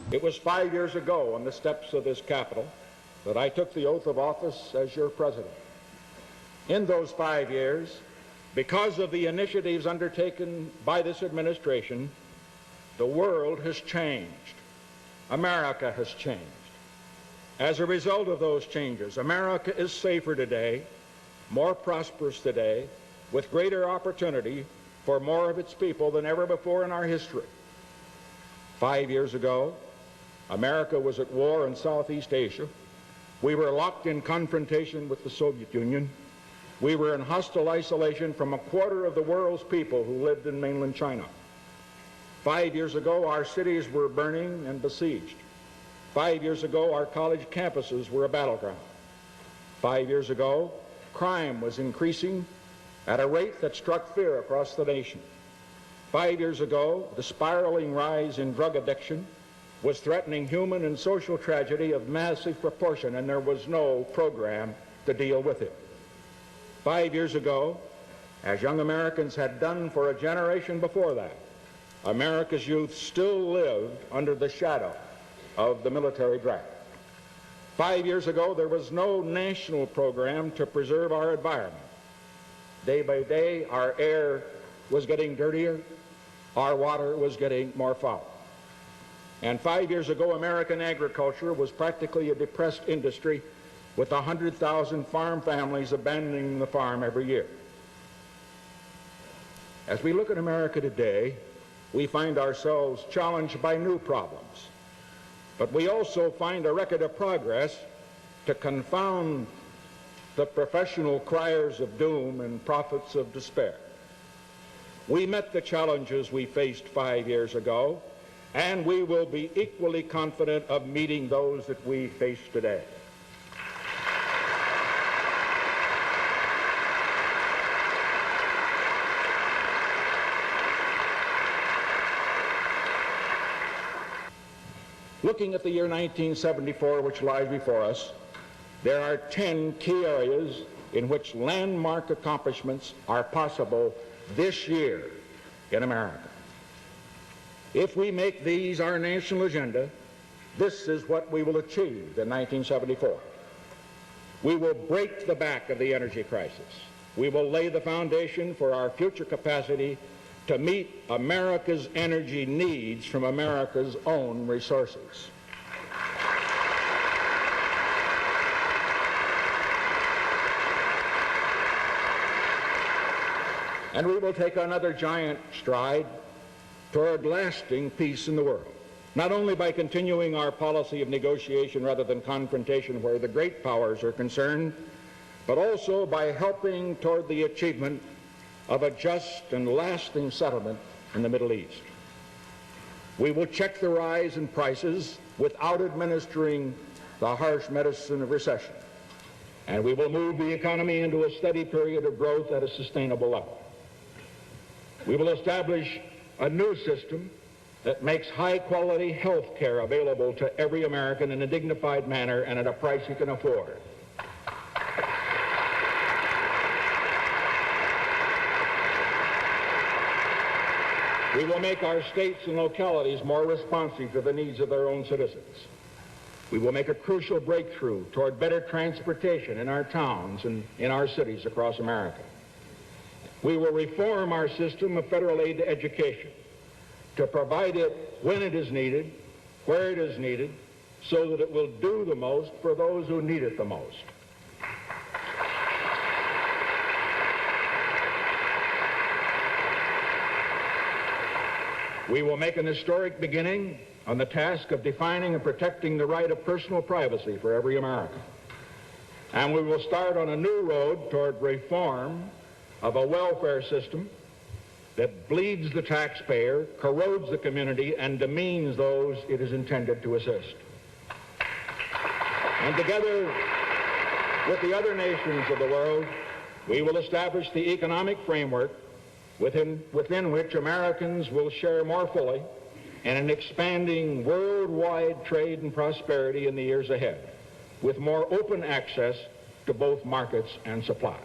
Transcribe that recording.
It was 5 years ago on the steps of this Capitol that I took the oath of office as your president. In those 5 years, because of the initiatives undertaken by this administration, the world has changed. America has changed. As a result of those changes, America is safer today, more prosperous today, with greater opportunity for more of its people than ever before in our history. 5 years ago, America was at war in Southeast Asia. We were locked in confrontation with the Soviet Union. We were in hostile isolation from a quarter of the world's people who lived in mainland China. 5 years ago, our cities were burning and besieged. 5 years ago, our college campuses were a battleground. 5 years ago, crime was increasing at a rate that struck fear across the nation. 5 years ago, the spiraling rise in drug addiction was threatening human and social tragedy of massive proportion, and there was no program to deal with it. 5 years ago, as young Americans had done for a generation before that, America's youth still lived under the shadow of the military draft. 5 years ago, there was no national program to preserve our environment. Day by day, our air was getting dirtier, our water was getting more foul. And 5 years ago, American agriculture was practically a depressed industry, with 100,000 farm families abandoning the farm every year. As we look at America today, we find ourselves challenged by new problems. But we also find a record of progress to confound the professional criers of doom and prophets of despair. We met the challenges we faced 5 years ago, and we will be equally confident of meeting those that we face today. Looking at the year 1974, which lies before us, there are 10 key areas in which landmark accomplishments are possible this year in America. If we make these our national agenda, this is what we will achieve in 1974. We will break the back of the energy crisis. We will lay the foundation for our future capacity to meet America's energy needs from America's own resources. And we will take another giant stride toward lasting peace in the world, not only by continuing our policy of negotiation rather than confrontation where the great powers are concerned, but also by helping toward the achievement of a just and lasting settlement in the Middle East. We will check the rise in prices without administering the harsh medicine of recession. And we will move the economy into a steady period of growth at a sustainable level. We will establish a new system that makes high-quality health care available to every American in a dignified manner and at a price he can afford. We will make our states and localities more responsive to the needs of their own citizens. We will make a crucial breakthrough toward better transportation in our towns and in our cities across America. We will reform our system of federal aid to education to provide it when it is needed, where it is needed, so that it will do the most for those who need it the most. We will make an historic beginning on the task of defining and protecting the right of personal privacy for every American. And we will start on a new road toward reform of a welfare system that bleeds the taxpayer, corrodes the community, and demeans those it is intended to assist. And together with the other nations of the world, we will establish the economic framework within which Americans will share more fully in an expanding worldwide trade and prosperity in the years ahead, with more open access to both markets and supplies.